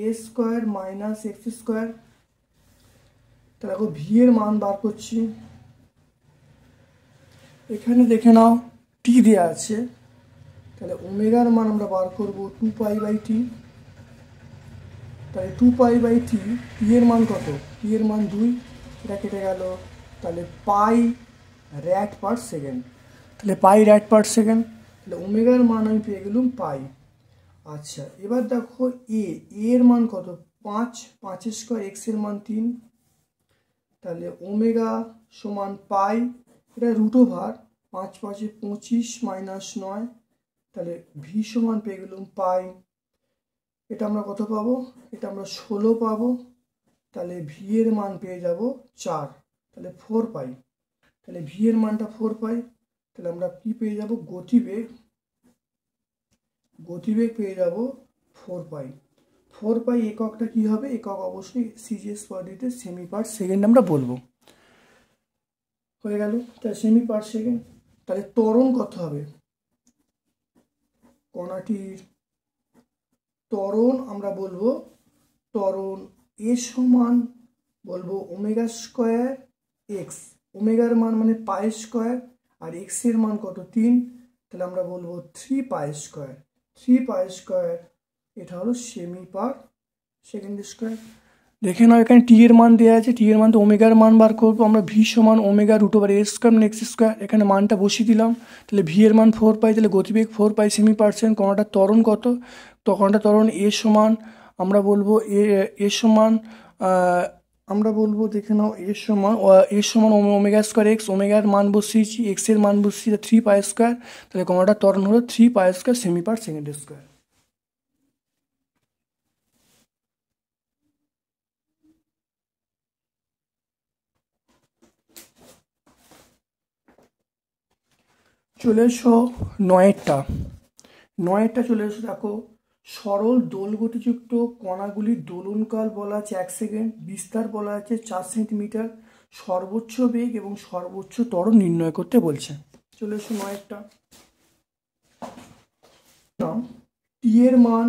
- x²। তাহলে দেখো ভি এর মান বার করছি। এখানে দেখে নাও টি দেওয়া আছে, তাহলে ওমেগার মান আমরা বার করব 2π/t। তাহলে 2π/t, টি এর মান কত? টি এর মান 2, এটা কেটে গেল। তাহলে পাই র্যাড পার সেকেন্ড, তাহলে পাই র্যাড পার সেকেন্ড। তাহলে ওমেগার মান আমি পেয়ে গেলাম পাই। আচ্ছা, এবার দেখো এর মান কত? 5, 5² এক্স এর মান 3। তাহলে ওমেগা সমান পাই, এটা √5, 5 × 5 = 25 - 9। তাহলে ভি সমান পেয়ে গেলাম পাই। এটা আমরা কত পাবো? এটা আমরা 16 পাবো। তাহলে ভি এর মান পেয়ে যাব 4, তাহলে 4 পাই। তাহলে ভি এর মানটা 4 পাই। তাহলে আমরা কি পেয়ে যাব? গতিবেগ পেয়ে যাব 4 পাই। 4 পাই এককটা কি হবে? একক অবশ্যই সিজিএস পদ্ধতিতে সেমি পার সেকেন্ড আমরা বলবো। হয়ে গেল, তাহলে সেমি পার সেকেন্ড। তাহলে ত্বরণ কত হবে? কণাটির ত্বরণ আমরা বলবো, ত্বরণ এ সমান বলবো ω²x। ওমেগার মান মানে π², আর এক্স এর মান কত? 3। তাহলে আমরা বলবো 3π²। 3π², এটা হলো সেমি পার সেকেন্ড স্কোয়ার। দেখে নাও এখানে টি এর মান দেওয়া আছে, টি এর মান তো ওমেগার মান বার করবো আমরা। ভি সমান ওমেগা √a² মানে x², এখানে মানটা বসিয়ে দিলাম। তাহলে ভি এর মান 4 পাই, তাহলে গতিবেগ 4 পাই সেমি পার্সেন্ট। কণাটার ত্বরণ কত? কণাটার ত্বরণ এ সমান আমরা বলবো এ সমান আমরা বলবো, দেখে নাও এ সমান ω²x। ওমেগার মান বসিয়েছি, এক্স এর মান বসিয়েছি 3π²। তাহলে কণাটার ত্বরণ হলো 3π² সেমি পার সেকেন্ড স্কোয়ার। চলে এসো 9এরটা চলে এসো। দেখো সরল দোলগতিযুক্ত কণাগুলির দোলনকাল বলা আছে 1 সেকেন্ড, বিস্তার বলা আছে 4 সেন্টিমিটার, সর্বোচ্চ বেগ এবং সর্বোচ্চ ত্বরণ নির্ণয় করতে বলছে। চলে এসো 9এরটা। টি এর মান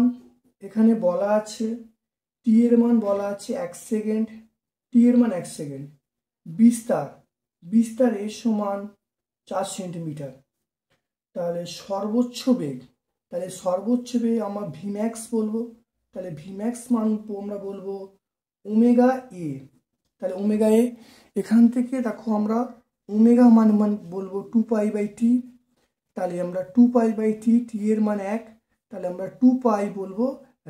এখানে বলা আছে, টি এর মান বলা আছে 1 সেকেন্ড, টি এর মান 1 সেকেন্ড। বিস্তার এর সমান 4 সেন্টিমিটার। তাহলে সর্বোচ্চ বেগ, তাহলে সর্বোচ্চ বেগ আমরা ভিম্যাক্স বলবো। তাহলে ভিম্যাক্স মান আমরা বলবো ω/a। তাহলে ω/a, এখান থেকে দেখো আমরা ওমেগা মান বলবো 2π/t, তাহলে আমরা 2π/t, টি এর মান 1, তাহলে আমরা 2π বলবো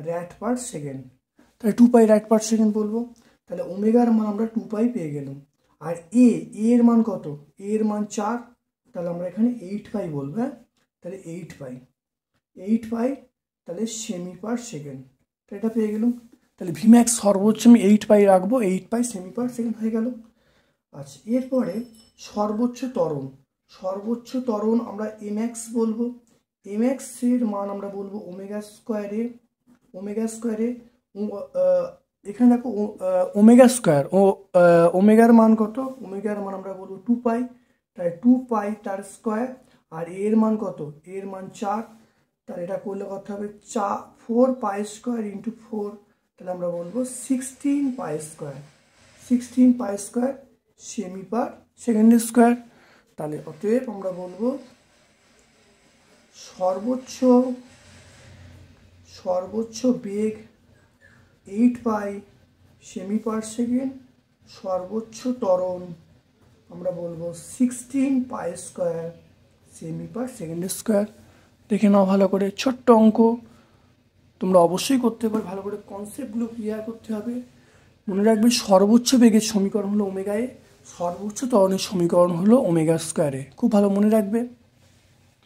র্যাট পার সেকেন্ড, তাহলে 2π র্যাট পার সেকেন্ড বলবো। তাহলে ওমেগার মান আমরা 2π পেয়ে গেলাম। আর এর মান কত? এর মান 4, তাহলে আমরা এখানে 8π বলবো। হ্যাঁ, তাহলে 8π, তাহলে সেমি পার সেকেন্ড, তো এটা পেয়ে গেলাম। তাহলে ভিম্যাক্স সর্বোচ্চ আমি 8π রাখবো, 8π সেমি পার সেকেন্ড হয়ে গেল। আচ্ছা, এরপরে সর্বোচ্চ ত্বরণ আমরা এমএক্স বলবো। এমএক্সের মান আমরা বলবো ওমেগা স্কোয়ারে। এখানে দেখো ওমেগা স্কোয়ার, ওমেগার মান কত? ওমেগার মান আমরা বলবো 2π, তাই 2π তার স্কোয়ার। আর এর মান কত? এর মান 4, তাহলে এটা করলে কত হবে? 4π স্কোয়ার ইন্টু 4, তাহলে আমরা বলবো 16π স্কোয়ার সেমি পার সেকেন্ড স্কোয়ার। তাহলে অতএব আমরা বলবো সর্বোচ্চ বেগ 8π সেমি পার সেকেন্ড, সর্বোচ্চ ত্বরণ আমরা বলবো 16π স্কোয়ার সেমি পার সেকেন্ড স্কোয়ার। দেখে নাও ভালো করে, ছোট্ট অঙ্ক, তোমরা অবশ্যই করতে পারো। ভালো করে কনসেপ্টগুলো ক্লিয়ার করতে হবে। মনে রাখবে সর্বোচ্চ বেগের সমীকরণ হলো ওমেগা এ, সর্বোচ্চ ত্বরণের সমীকরণ হলো ওমেগা স্কোয়ারে। খুব ভালো মনে রাখবে,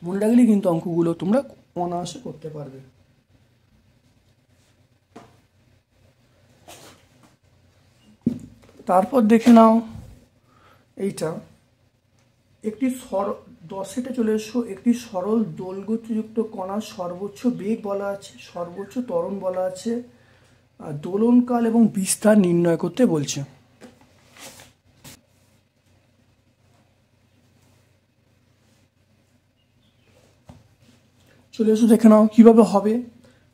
মনে রাখলে কিন্তু অঙ্কগুলো তোমরা অনায়াসে করতে পারবে। তারপর দেখে নাও এইটা, একটি 10-এ চলে এসো। একটি সরল দোলগতিযুক্ত কণার সর্বোচ্চ বেগ বলা আছে, সর্বোচ্চ ত্বরণ বলা আছে, দোলনকাল এবং বিস্তার নির্ণয় করতে বলছে। চলে এসো, দেখে নাও কীভাবে হবে।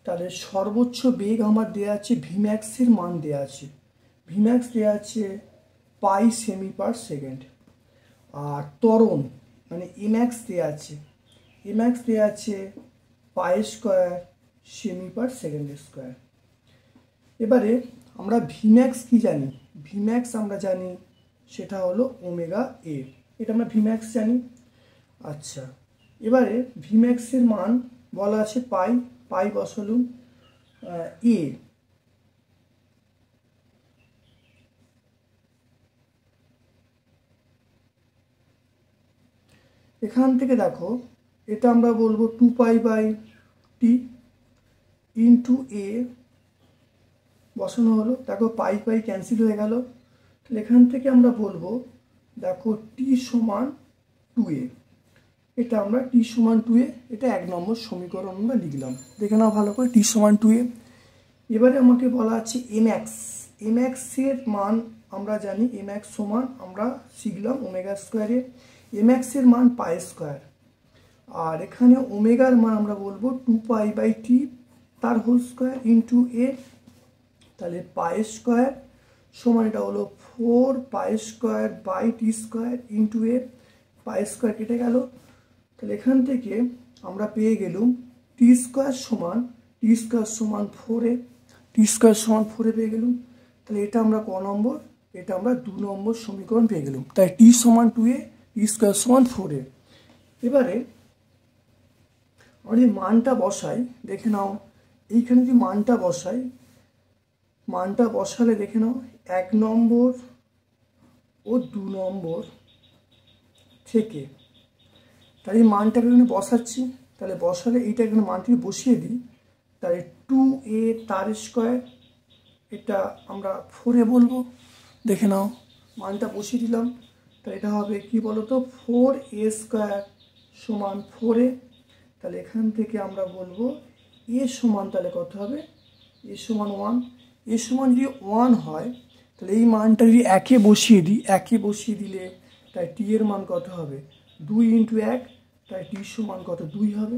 তাহলে সর্বোচ্চ বেগ আমার দেওয়া আছে, ভিম্যাক্সের মান দেওয়া আছে, ভিম্যাক্স দেওয়া আছে পাই সেমি পার সেকেন্ড। আর ত্বরণ মানে এমএক্স দেওয়া আছে পাই স্কোয়ার সেমি পার সেকেন্ড স্কোয়ার। এবারে আমরা ভিম্যাক্স কি জানি? ভিম্যাক্স আমরা জানি সেটা হলো ওমেগা এ, এটা আমরা ভিম্যাক্স জানি। আচ্ছা, এবারে ভিম্যাক্সের মান বলা আছে পাই বসালুম এ, এখান থেকে দেখো এটা আমরা বলবো 2π/t ইন্টু এ বসানো হলো। দেখো পাই ক্যান্সেল হয়ে গেল। তাহলে এখান থেকে আমরা বলবো, দেখো টি সমান 2a, এটা আমরা টি সমান 2a, এটা 1 নম্বর সমীকরণ আমরা লিখলাম। দেখে নাও ভালো করে, টি সমান 2a। এবারে আমাকে বলা আছে এমএক্সের মান আমরা জানি, এমএক্স সমান আমরা শিখলাম ওমেগা স্কোয়ারে, এমএক্সের মান পাই স্কোয়ার। আর এখানে ওমেগার মান আমরা বলবো 2π/t তার হোল স্কোয়ার ইন্টু এ, তাহলে পাই স্কোয়ার সমান এটা হলো 4π স্কোয়ার/t স্কোয়ার ইন্টু এ, পাই স্কোয়ার কেটে গেল। তাহলে এখান থেকে আমরা পেয়ে গেলাম টি স্কোয়ার সমান 4a, টি স্কোয়ার সমান 4a পেয়ে গেলাম। তাহলে এটা আমরা ক নম্বর? এটা আমরা 2 নম্বর সমীকরণ পেয়ে গেলাম। তাই টি সমান 2a, টি স্কোয়ার সমান 4a। এবারে আমরা যদি মানটা বসাই, দেখে নাও এইখানে যদি মানটা বসালে দেখে নাও 1 নম্বর ও 2 নম্বর থেকে, তাই এই মানটাকে এখানে বসাচ্ছি। তাহলে বসালে এইটা এখানে মানটি বসিয়ে দিই, তাহলে 2a তার স্কোয়ার, এটা আমরা 4a বলবো। দেখে নাও মানটা বসিয়ে দিলাম, তাহলে এটা হবে কি বলতো 4a স্কোয়ার সমান 4a। তাহলে এখান থেকে আমরা বলবো এ সমান, তাহলে কত হবে? এ সমান 1। এ সমান যদি 1 হয়, তাহলে এই মানটা যদি 1-এ বসিয়ে দিলে তাই টি এর মান কত হবে? 2 × 1, তাই টি সমান কত? 2 হবে।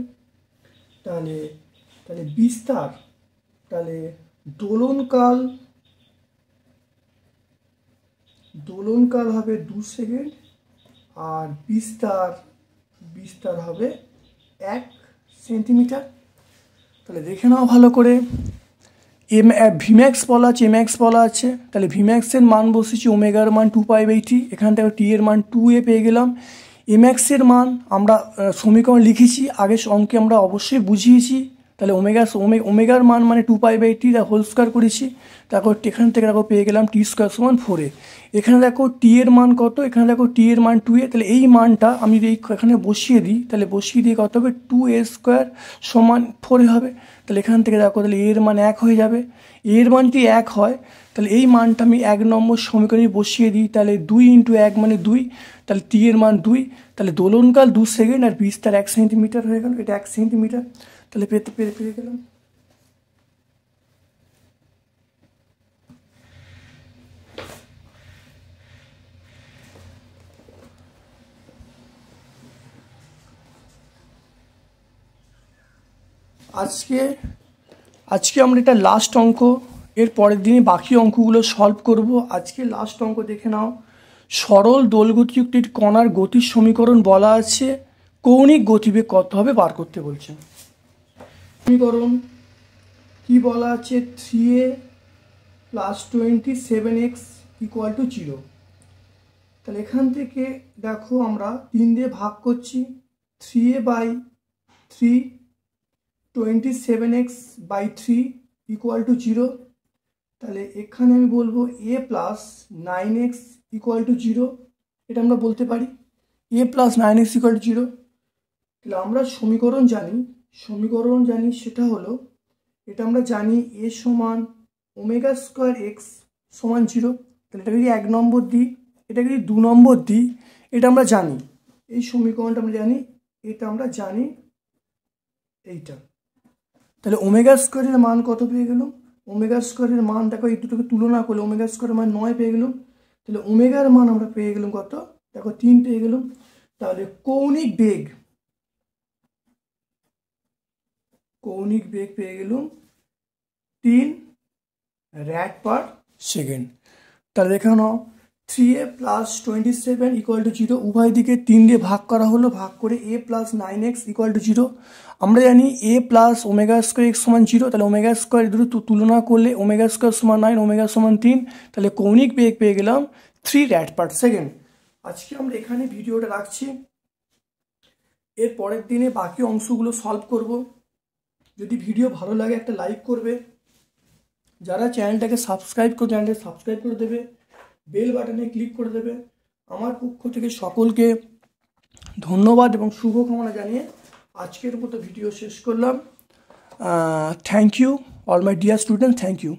তাহলে বিস্তার, তাহলে দোলনকাল হবে 2 সেকেন্ড, আর বিস্তার হবে 1 সেন্টিমিটার। তাহলে দেখে নাও ভালো করে, ভিম্যাক্স বলা আছে, এমএক্স বলা আছে। তাহলে ভিম্যাক্সের মান বসেছি ওমেগার মান 2π/t, এখান থেকে টি এর মান 2a পেয়ে গেলাম। এমএক্সের মান আমরা সমীকরণ লিখেছি, আগে অঙ্কে আমরা অবশ্যই বুঝিয়েছি। তাহলে ওমেগার মান মানে 2π/t হোল স্কোয়ার করেছি, তারপর এখান থেকে দেখো পেয়ে গেলাম টি স্কোয়ার সমান 4a। এখানে দেখো টি এর মান কত, এখানে দেখো টি এর মান 2a। তাহলে এই মানটা আমি যদি এখানে বসিয়ে দিই, তাহলে বসিয়ে দিয়ে কত হবে, 2a স্কোয়ার সমান 4a হবে। তাহলে এখান থেকে দেখো তাহলে এর মান 1 হয়ে যাবে। এর মান যদি 1 হয়, তাহলে এই মানটা আমি 1 নম্বর সমীকরণে বসিয়ে দিই, তাহলে 2 × 1 মানে 2, তাহলে টি এর মান 2। তাহলে দোলনকাল 2 সেকেন্ড আর বিস্তার 1 সেন্টিমিটার হয়ে গেল, এটা 1 সেন্টিমিটার। তাহলে পেয়ে গেলাম। আজকে আমরা এটা লাস্ট অঙ্ক, এর পরের দিনে বাকি অঙ্কগুলো সলভ করব। আজকে লাস্ট অঙ্ক দেখে নাও। সরল দোলগতিযুক্ত একটি কণার গতির সমীকরণ বলা আছে, কৌণিক গতিবেগ কত হবে বার করতে বলছে। সমীকরণ কি বলা আছে, 3a + 27x = 0। তাহলে এখান থেকে দেখো আমরা 3 দিয়ে ভাগ করছি, 3a/3 27x/3 = 0। তাহলে এখানে আমি বলবো a + 9x = 0, এটা আমরা বলতে পারি a + 9x = 0। তাহলে আমরা সমীকরণ জানি, সেটা হলো, এটা আমরা জানি a সমান ω²x সমান 0। তাহলে এটা যদি 1 নম্বর দিই, এটা যদি 2 নম্বর দিই, এটা আমরা জানি, এই সমীকরণটা আমরা জানি, এটা আমরা জানি এইটা। তাহলে ω² মান কত পেয়ে গেলাম, ω² মান দেখো এই দুটোকে তুলনা করলে ω² মান 9 পেয়ে গেলাম। তাহলে ওমেগার মান আমরা পেয়ে গেলাম কত, দেখো 3 পেয়ে গেলাম। তাহলে কৌণিক বেগ পেয়ে গেলাম 3 rad/সেকেন্ড। তাহলে দেখে নাও 3a + 27 = 0, উভয় দিকে 3 দিয়ে ভাগ করা হলো, ভাগ করে a + 9x = 0। আমরা জানি a + ω²x সমান 0, তাহলে ω² দুটো তুলনা করলে ω² সমান 9, ω সমান 3, তাহলে কৌণিক বেগ পেয়ে গেলাম 3 rad/সেকেন্ড। আজকে আমরা এখানে ভিডিওটা রাখছি, এর পরের দিনে বাকি অংশগুলো সলভ করব। যদি ভিডিও ভালো লাগে একটা লাইক করবে, যারা চ্যানেলটাকে সাবস্ক্রাইব করে দেবে, বেল বাটনে ক্লিক করে দেবে। আমার পক্ষ থেকে সকলকে ধন্যবাদ এবং শুভকামনা জানিয়ে আজকের মতো ভিডিও শেষ করলাম। Thank you all my dear student, thank you.